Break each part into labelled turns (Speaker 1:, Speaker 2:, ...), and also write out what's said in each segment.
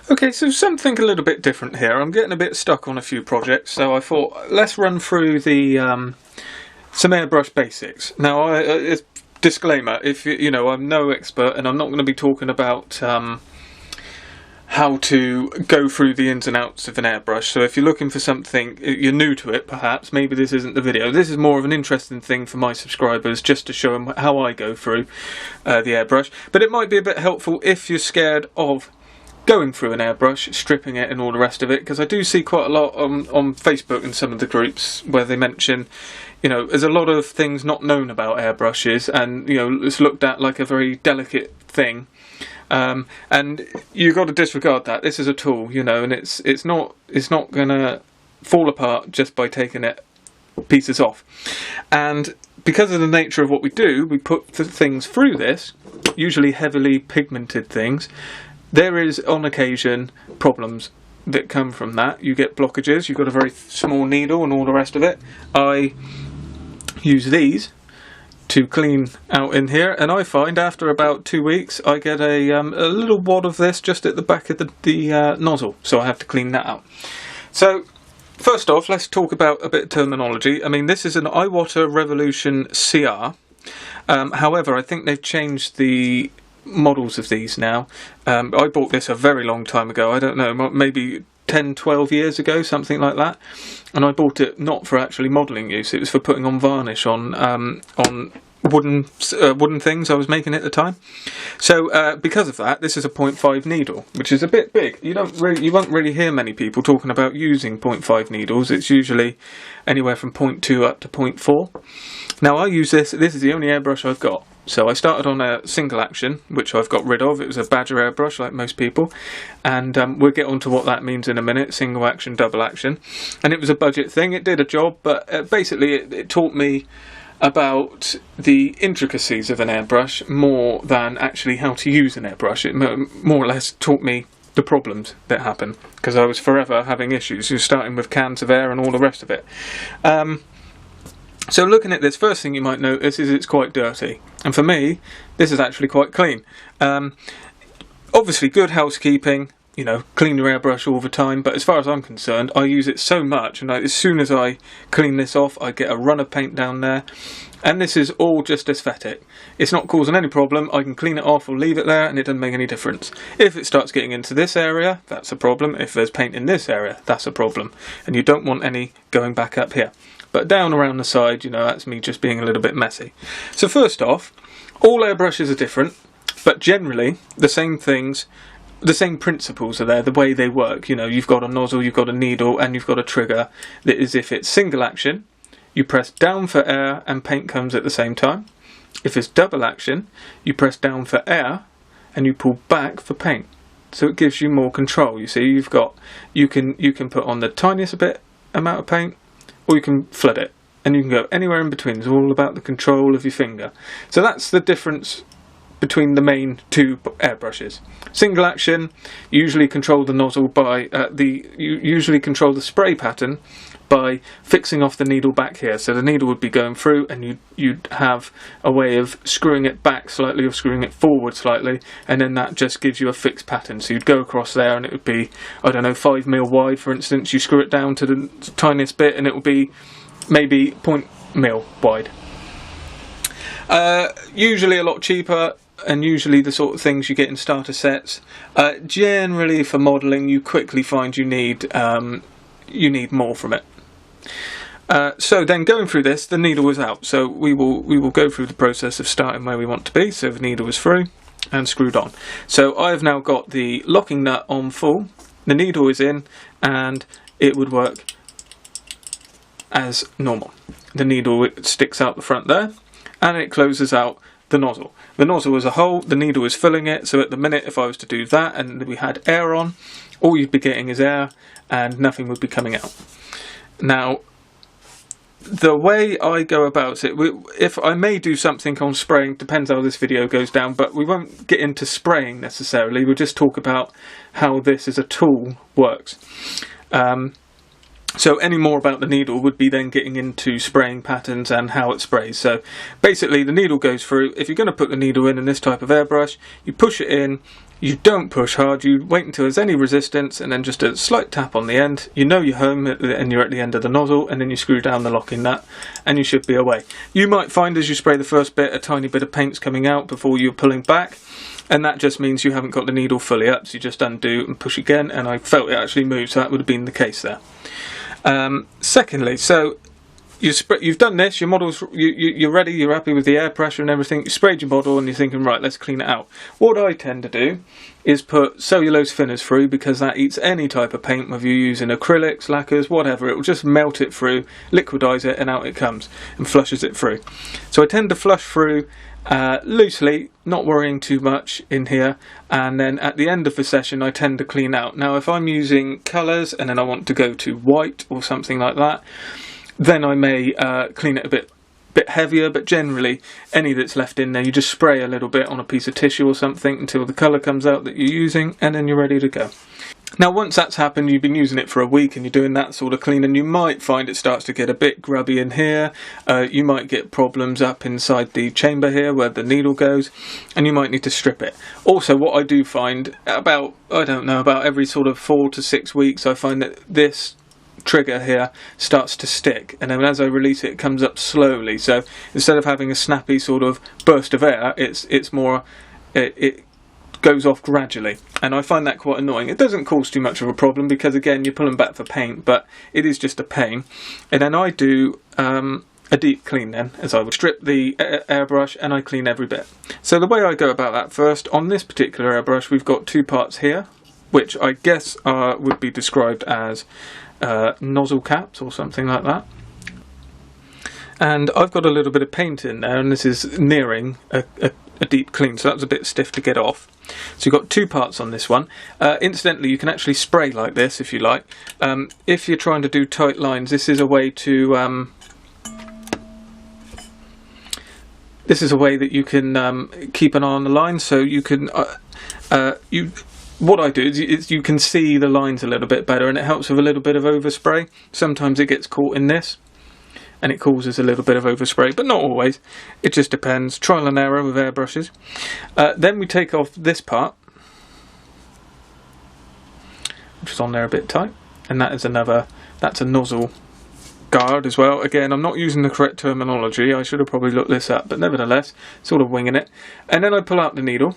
Speaker 1: Okay, so something a little bit different here. I'm getting a bit stuck on a few projects, so I thought let's run through the some airbrush basics. Now, disclaimer: if you know, I'm no expert, and I'm not going to be talking about how to go through the ins and outs of an airbrush. So if you're looking for something, you're new to it, perhaps maybe this isn't the video. This is more of an interesting thing for my subscribers, just to show them how I go through the airbrush. But it might be a bit helpful if you're scared of going through an airbrush, stripping it and all the rest of it, because I do see quite a lot on Facebook and some of the groups where they mention, you know, there's a lot of things not known about airbrushes, and you know, it's looked at like a very delicate thing, and you've got to disregard that. This is a tool, you know, and it's not gonna fall apart just by taking it pieces off. And because of the nature of what we do, we put the things through this, usually heavily pigmented things. There is, on occasion, problems that come from that. You get blockages, you've got a very small needle and all the rest of it. I use these to clean out in here, and I find after about 2 weeks I get a little wad of this just at the back of the nozzle, so I have to clean that out. So, first off, let's talk about a bit of terminology. I mean, this is an Iwata Revolution CR. However, I think they've changed the models of these now. I bought this a very long time ago. I don't know, maybe 10-12 years ago, something like that, and I bought it not for actually modelling use. It was for putting on varnish on wooden things I was making at the time. So because of that, this is a 0.5 needle, which is a bit big. You won't really hear many people talking about using 0.5 needles. It's usually anywhere from 0.2 up to 0.4. Now I use this is the only airbrush I've got. So I started on a single action, which I've got rid of. It was a Badger airbrush, like most people, and we'll get on to what that means in a minute. Single action, double action, and it was a budget thing. It did a job, but basically it taught me about the intricacies of an airbrush more than actually how to use an airbrush. It more or less taught me the problems that happen, because I was forever having issues. You're starting with cans of air and all the rest of it. So looking at this, first thing you might notice is it's quite dirty. And for me, this is actually quite clean. Obviously good housekeeping, you know, clean your airbrush all the time, but as far as I'm concerned, I use it so much, and as soon as I clean this off, I get a run of paint down there, and this is all just aesthetic. It's not causing any problem. I can clean it off or leave it there, and it doesn't make any difference. If it starts getting into this area, that's a problem. If there's paint in this area, that's a problem, and you don't want any going back up here. But down around the side, you know, that's me just being a little bit messy. So first off, all airbrushes are different, but generally the same things, the same principles are there, the way they work. You know, you've got a nozzle, you've got a needle, and you've got a trigger. That is, if it's single action, you press down for air and paint comes at the same time. If it's double action, you press down for air and you pull back for paint. So it gives you more control. You see, you can put on the tiniest bit amount of paint, or you can flood it, and you can go anywhere in between. It's all about the control of your finger. So that's the difference between the main two airbrushes. Single action, you usually control the nozzle by you usually control the spray pattern by fixing off the needle back here. So the needle would be going through, and you'd have a way of screwing it back slightly or screwing it forward slightly, and then that just gives you a fixed pattern. So you'd go across there, and it would be, I don't know, 5 mil wide, for instance. You screw it down to the tiniest bit, and it will be maybe 0.0 mil wide. Usually a lot cheaper, and usually the sort of things you get in starter sets. Generally for modelling, you quickly find you need more from it. So then going through this, the needle was out. So we will go through the process of starting where we want to be. So the needle was through and screwed on. So I've now got the locking nut on full. The needle is in, and it would work as normal. The needle sticks out the front there, and it closes out the nozzle. The nozzle is a hole, the needle is filling it, so at the minute if I was to do that and we had air on, all you'd be getting is air and nothing would be coming out. Now, the way I go about it, if I may do something on spraying, depends how this video goes down, but we won't get into spraying necessarily. We'll just talk about how this as a tool works. So any more about the needle would be then getting into spraying patterns and how it sprays. So basically the needle goes through. If you're going to put the needle in this type of airbrush, you push it in You don't push hard, you wait until there's any resistance and then just a slight tap on the end. You know you're home and you're at the end of the nozzle, and then you screw down the locking nut and you should be away. You might find as you spray the first bit a tiny bit of paint's coming out before you're pulling back, and that just means you haven't got the needle fully up, so you just undo and push again, and I felt it actually moved, so that would have been the case there. Secondly, so you've done this, your model's, you're ready, you're happy with the air pressure and everything, you sprayed your model and you're thinking, right, let's clean it out. What I tend to do is put cellulose thinners through, because that eats any type of paint, whether you're using acrylics, lacquers, whatever. It will just melt it through, liquidize it, and out it comes and flushes it through. So I tend to flush through loosely, not worrying too much in here, and then at the end of the session I tend to clean out. Now if I'm using colours and then I want to go to white or something like that, then I may clean it a bit heavier, but generally any that's left in there you just spray a little bit on a piece of tissue or something until the colour comes out that you're using, and then you're ready to go. Now once that's happened, you've been using it for a week and you're doing that sort of cleaning, you might find it starts to get a bit grubby in here. You might get problems up inside the chamber here where the needle goes, and you might need to strip it. Also, what I do find about every sort of 4 to 6 weeks, I find that this trigger here starts to stick, and then as I release it, it comes up slowly. So instead of having a snappy sort of burst of air, it's more it goes off gradually, and I find that quite annoying. It doesn't cause too much of a problem because again you're pulling back for paint, but it is just a pain. And then I do a deep clean then, as I would strip the airbrush and I clean every bit. So the way I go about that, first on this particular airbrush we've got two parts here, which I guess would be described as nozzle caps or something like that, and I've got a little bit of paint in there, and this is nearing a deep clean, so that was a bit stiff to get off. So you've got two parts on this one. Incidentally, you can actually spray like this if you like. If you're trying to do tight lines, this is a way to this is a way that you can keep an eye on the line, so you can what I do is you can see the lines a little bit better, and it helps with a little bit of overspray. Sometimes it gets caught in this and it causes a little bit of overspray, but not always. It just depends. Trial and error with airbrushes. Then we take off this part, which is on there a bit tight, and that's a nozzle guard as well. Again, I'm not using the correct terminology, I should have probably looked this up, but nevertheless, sort of winging it. And then I pull out the needle,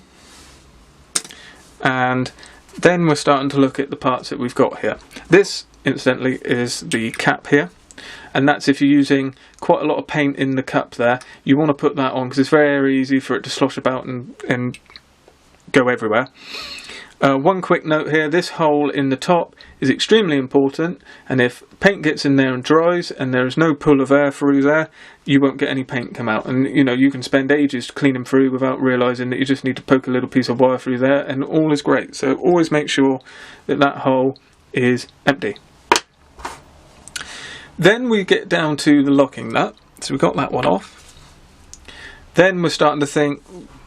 Speaker 1: and then we're starting to look at the parts that we've got here. This, incidentally, is the cap here, and that's if you're using quite a lot of paint in the cup there, you want to put that on because it's very easy for it to slosh about and go everywhere. One quick note here, this hole in the top is extremely important, and if paint gets in there and dries and there is no pull of air through there, you won't get any paint come out, and you know, you can spend ages cleaning through without realising that you just need to poke a little piece of wire through there and all is great. So always make sure that that hole is empty. Then we get down to the locking nut, so we've got that one off. Then we're starting to think,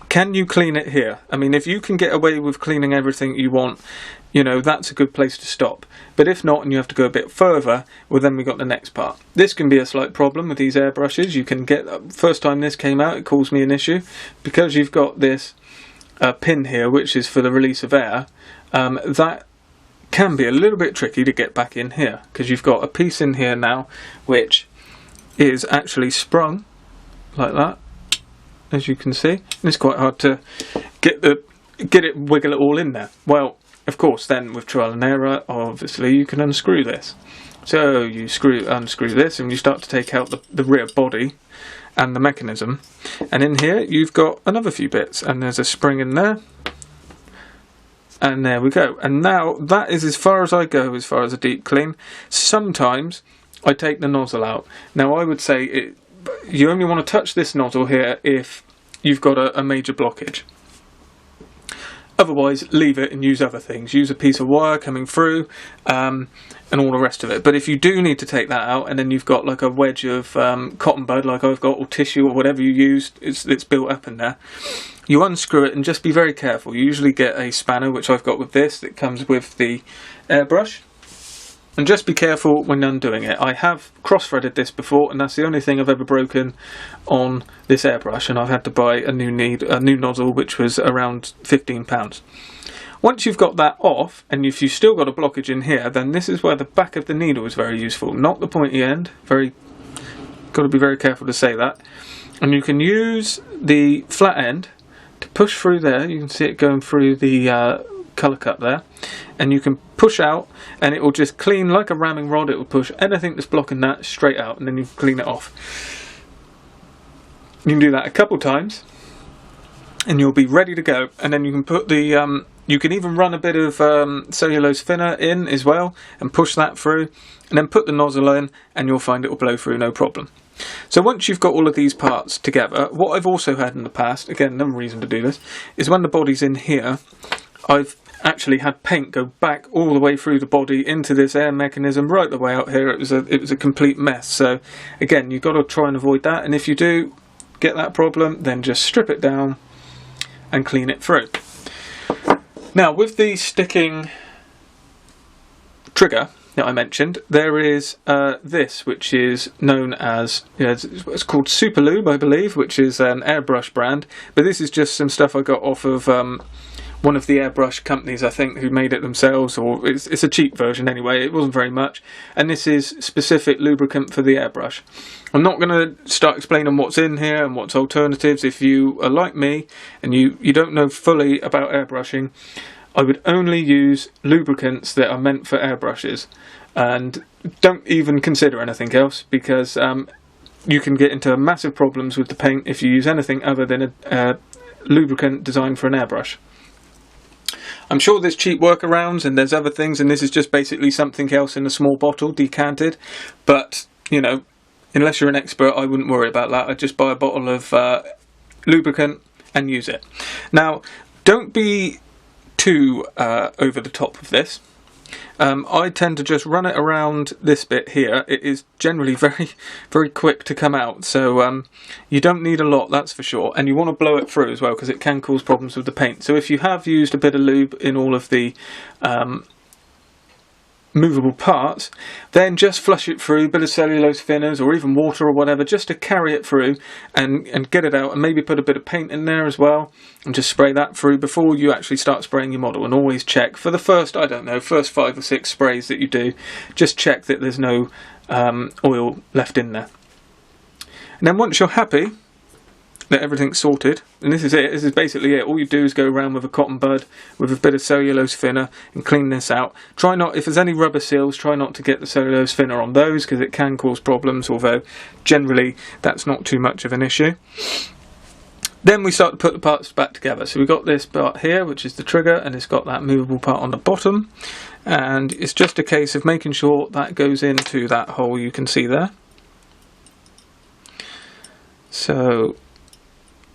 Speaker 1: can you clean it here? I mean, if you can get away with cleaning everything you want, you know, that's a good place to stop. But if not, and you have to go a bit further, well, then we got the next part. This can be a slight problem with these airbrushes. You can get, first time this came out, it caused me an issue. Because you've got this pin here, which is for the release of air, that can be a little bit tricky to get back in here. Because you've got a piece in here now, which is actually sprung, like that. As you can see, and it's quite hard to get it wiggle it all in there. Well, of course, then with trial and error, obviously you can unscrew this. So you unscrew this, and you start to take out the rear body and the mechanism. And in here, you've got another few bits, and there's a spring in there. And there we go. And now that is as far as I go as far as a deep clean. Sometimes I take the nozzle out. Now I would say you only want to touch this nozzle here if you've got a major blockage. Otherwise, leave it and use other things. Use a piece of wire coming through and all the rest of it. But if you do need to take that out, and then you've got like a wedge of cotton bud like I've got, or tissue or whatever you used, it's built up in there, you unscrew it and just be very careful. You usually get a spanner, which I've got with this, that comes with the airbrush. And just be careful when undoing it. I have cross-threaded this before, and that's the only thing I've ever broken on this airbrush, and I've had to buy a new nozzle, which was around £15. Once you've got that off, and if you've still got a blockage in here, then this is where the back of the needle is very useful, not the pointy end. Got to be very careful to say that. And you can use the flat end to push through there. You can see it going through the colour cut there, and you can push out, and it will just clean like a ramming rod. It will push anything that's blocking that straight out, and then you clean it off. You can do that a couple times, and you'll be ready to go. And then you can put the you can even run a bit of cellulose thinner in as well, and push that through, and then put the nozzle in, and you'll find it will blow through no problem. So once you've got all of these parts together, what I've also had in the past, again, another reason to do this, is when the body's in here, I've actually had paint go back all the way through the body into this air mechanism right the way out here. It was a complete mess. So again, you've got to try and avoid that, and if you do get that problem, then just strip it down and clean it through. Now with the sticking trigger that I mentioned, there is this, which is known as, it's called Super Lube, I believe, which is an airbrush brand, but this is just some stuff I got off of one of the airbrush companies, I think, who made it themselves, or it's a cheap version anyway. It wasn't very much, and this is specific lubricant for the airbrush. I'm not going to start explaining what's in here and what's alternatives. If you are like me and you don't know fully about airbrushing, I would only use lubricants that are meant for airbrushes, and don't even consider anything else, because you can get into massive problems with the paint if you use anything other than a lubricant designed for an airbrush. I'm sure there's cheap workarounds and there's other things, and this is just basically something else in a small bottle, decanted, but unless you're an expert, I wouldn't worry about that. I'd just buy a bottle of lubricant and use it. Now, don't be too over the top of this. I tend to just run it around this bit here. It is generally very, very quick to come out, so you don't need a lot, that's for sure. And you want to blow it through as well, because it can cause problems with the paint. So if you have used a bit of lube in all of the movable parts, then just flush it through, a bit of cellulose thinners or even water or whatever, just to carry it through and get it out, and maybe put a bit of paint in there as well, and just spray that through before you actually start spraying your model. And always check for the first 5 or 6 sprays that you do, just check that there's no oil left in there. And then once you're happy that everything's sorted, and this is it, this is basically it, all you do is go around with a cotton bud with a bit of cellulose thinner and clean this out. Try not, if there's any rubber seals, try not to get the cellulose thinner on those, because it can cause problems, although generally that's not too much of an issue. Then we start to put the parts back together. So we've got this part here, which is the trigger, and it's got that movable part on the bottom, and it's just a case of making sure that goes into that hole you can see there. So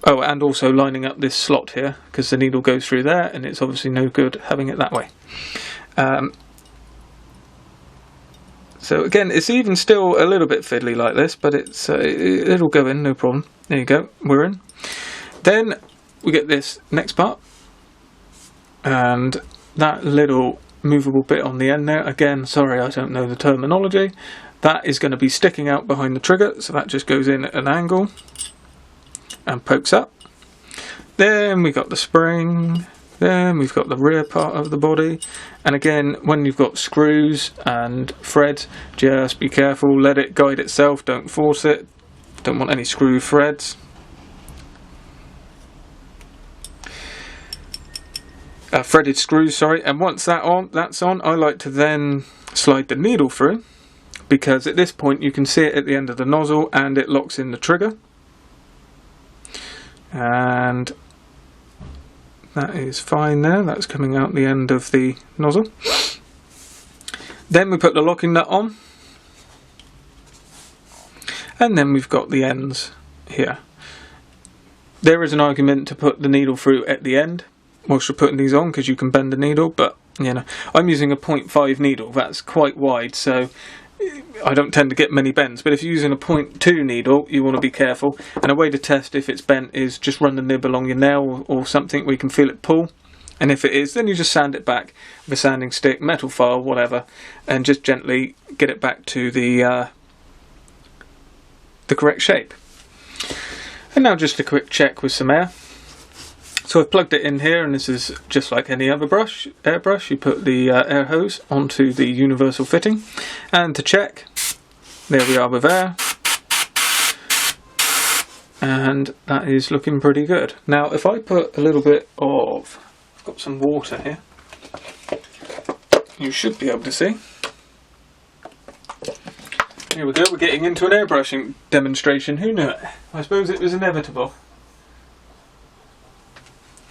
Speaker 1: oh, and also lining up this slot here, because the needle goes through there, and it's obviously no good having it that way. So again, it's even still a little bit fiddly like this, but it'll go in, no problem. There you go, we're in. Then we get this next part, and that little movable bit on the end there, again, sorry I don't know the terminology, that is going to be sticking out behind the trigger, so that just goes in at an angle and pokes up. Then we've got the spring, then we've got the rear part of the body, and again, when you've got screws and threads, just be careful, let it guide itself, don't force it, don't want any screw threads. Threaded screws, sorry, and once that's on, I like to then slide the needle through, because at this point you can see it at the end of the nozzle and it locks in the trigger. And that is fine there, that's coming out the end of the nozzle. Then we put the locking nut on, and then we've got the ends here. There is an argument to put the needle through at the end whilst you're putting these on, because you can bend the needle, but I'm using a 0.5 needle, that's quite wide, so I don't tend to get many bends. But if you're using a 0.2 needle, you want to be careful, and a way to test if it's bent is just run the nib along your nail or something where you can feel it pull, And if it is, then you just sand it back with a sanding stick, metal file, whatever, and just gently get it back to the correct shape. And now just a quick check with some air. So I've plugged it in here, and this is just like any other airbrush. You put the air hose onto the universal fitting, and to check, there we are with air, and that is looking pretty good. Now if I put a little bit of, I've got some water here, you should be able to see. Here we go, we're getting into an airbrushing demonstration. Who knew it? I suppose it was inevitable.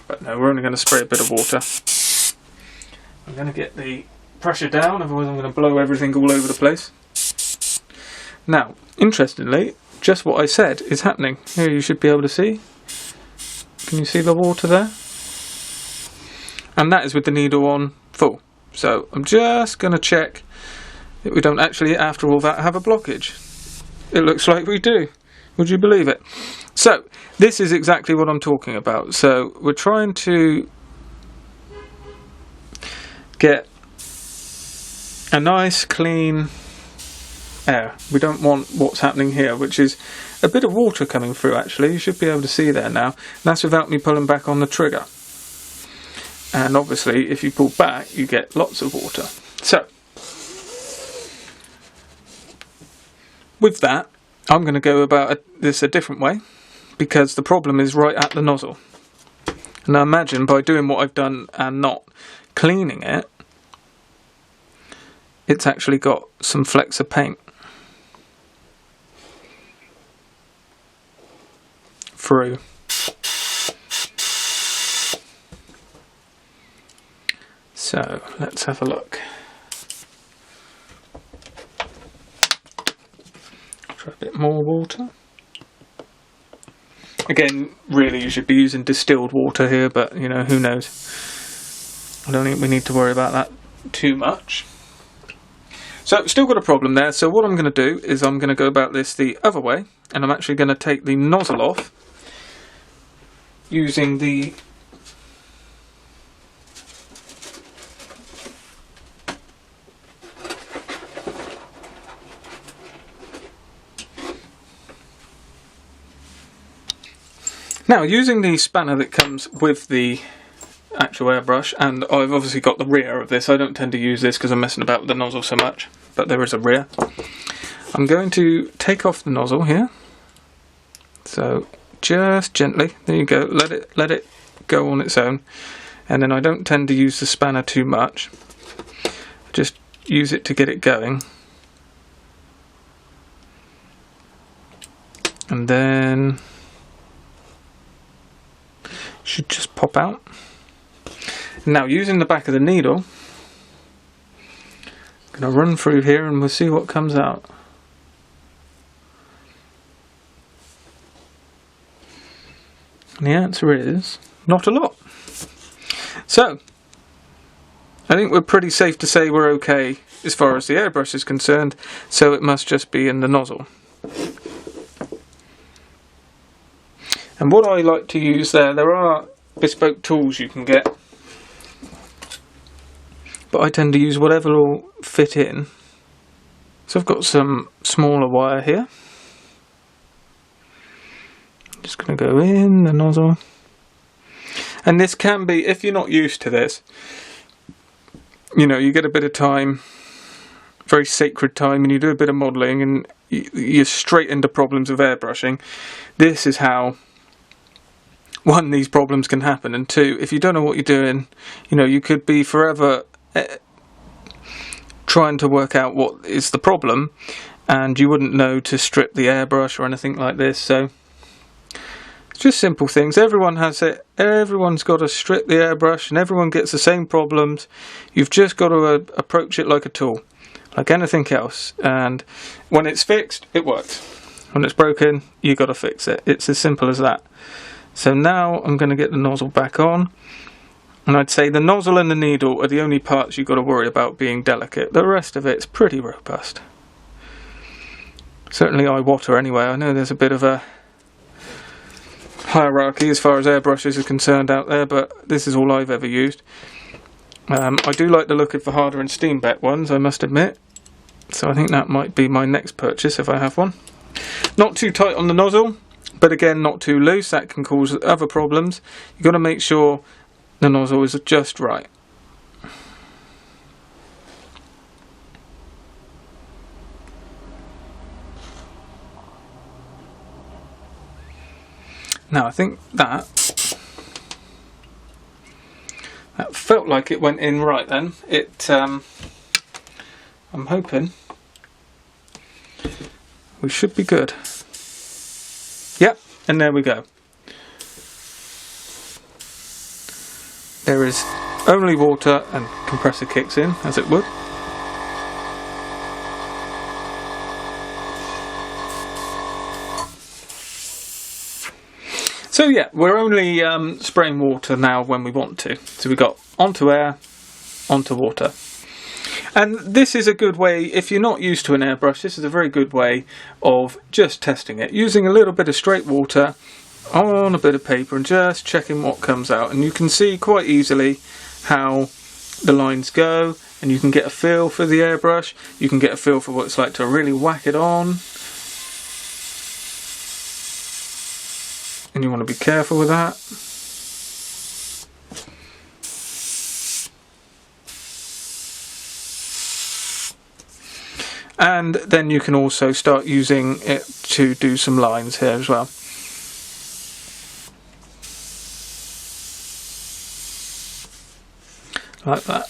Speaker 1: But no, we're only going to spray a bit of water. I'm going to get the pressure down, otherwise I'm going to blow everything all over the place. Now, interestingly, just what I said is happening. Here you should be able to see. Can you see the water there? And that is with the needle on full. So I'm just going to check that we don't actually, after all that, have a blockage. It looks like we do. Would you believe it? So, this is exactly what I'm talking about. So, we're trying to get a nice, clean air. We don't want what's happening here, which is a bit of water coming through, actually. You should be able to see there now. That's without me pulling back on the trigger. And obviously, if you pull back, you get lots of water. So, with that, I'm going to go about this a different way, because the problem is right at the nozzle. And I imagine by doing what I've done and not cleaning it, it's actually got some flecks of paint through. So let's have a look. Try a bit more water. Again, really you should be using distilled water here, but you know, who knows. I don't think we need to worry about that too much. So, still got a problem there, so what I'm going to do is I'm going to go about this the other way, and I'm actually going to take the nozzle off using the now, using the spanner that comes with the actual airbrush, and I've obviously got the rear of this. I don't tend to use this because I'm messing about with the nozzle so much, but there is a rear. I'm going to take off the nozzle here. So just gently, there you go, let it go on its own. And then I don't tend to use the spanner too much. Just use it to get it going. And then should just pop out. Now, using the back of the needle, I'm going to run through here and we'll see what comes out. And the answer is not a lot. So, I think we're pretty safe to say we're okay as far as the airbrush is concerned, so it must just be in the nozzle. And what I like to use there are bespoke tools you can get, but I tend to use whatever will fit in. So I've got some smaller wire here. I'm just going to go in the nozzle. And this can be, if you're not used to this, you know, you get a bit of time, very sacred time, and you do a bit of modelling and you're straight into problems of airbrushing. This is how, one, these problems can happen, and two, if you don't know what you're doing, you know, you could be forever trying to work out what is the problem, and you wouldn't know to strip the airbrush or anything like this. So it's just simple things. Everyone has it. Everyone's got to strip the airbrush, and everyone gets the same problems. You've just got to approach it like a tool, like anything else. And when it's fixed, it works. When it's broken, you got to fix it. It's as simple as that. So now I'm going to get the nozzle back on. And I'd say the nozzle and the needle are the only parts you've got to worry about being delicate. The rest of it's pretty robust. Certainly Iwata anyway. I know there's a bit of a hierarchy as far as airbrushes are concerned out there, but this is all I've ever used. I do like the look of the harder and steam bet ones, I must admit. So I think that might be my next purchase if I have one. Not too tight on the nozzle, but again not too loose, that can cause other problems. You've got to make sure the nozzle is just right. Now I think that felt like it went in right then. I'm hoping we should be good. Yep, and there we go. There is only water and compressor kicks in as it would. So yeah, we're only spraying water now when we want to. So we got onto air, onto water. And this is a good way, if you're not used to an airbrush, this is a very good way of just testing it. Using a little bit of straight water on a bit of paper and just checking what comes out. And you can see quite easily how the lines go, and you can get a feel for the airbrush. You can get a feel for what it's like to really whack it on. And you want to be careful with that. And then you can also start using it to do some lines here as well. Like that.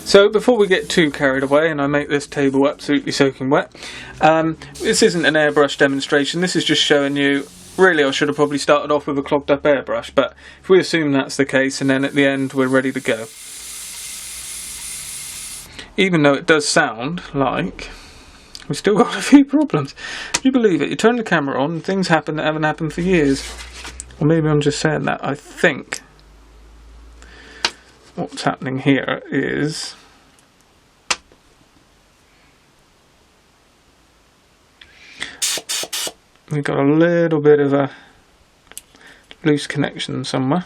Speaker 1: So before we get too carried away and I make this table absolutely soaking wet, this isn't an airbrush demonstration, this is just showing you, really I should have probably started off with a clogged up airbrush, but if we assume that's the case and then at the end we're ready to go. Even though it does sound like we've still got a few problems. Do you believe it? You turn the camera on and things happen that haven't happened for years. Or maybe I'm just saying that. I think what's happening here is we've got a little bit of a loose connection somewhere.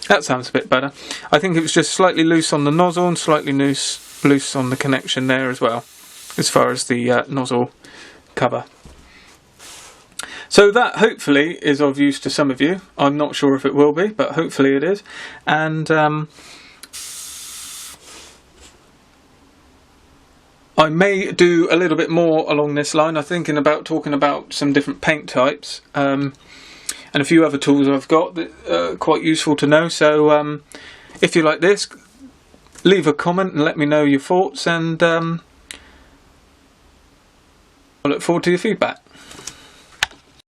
Speaker 1: That sounds a bit better. I think it was just slightly loose on the nozzle and slightly loose on the connection there as well, as far as the nozzle cover. So that hopefully is of use to some of you. I'm not sure if it will be, but hopefully it is. And I may do a little bit more along this line. I'm thinking about talking about some different paint types and a few other tools I've got that are quite useful to know. So if you like this, leave a comment and let me know your thoughts, and I look forward to your feedback.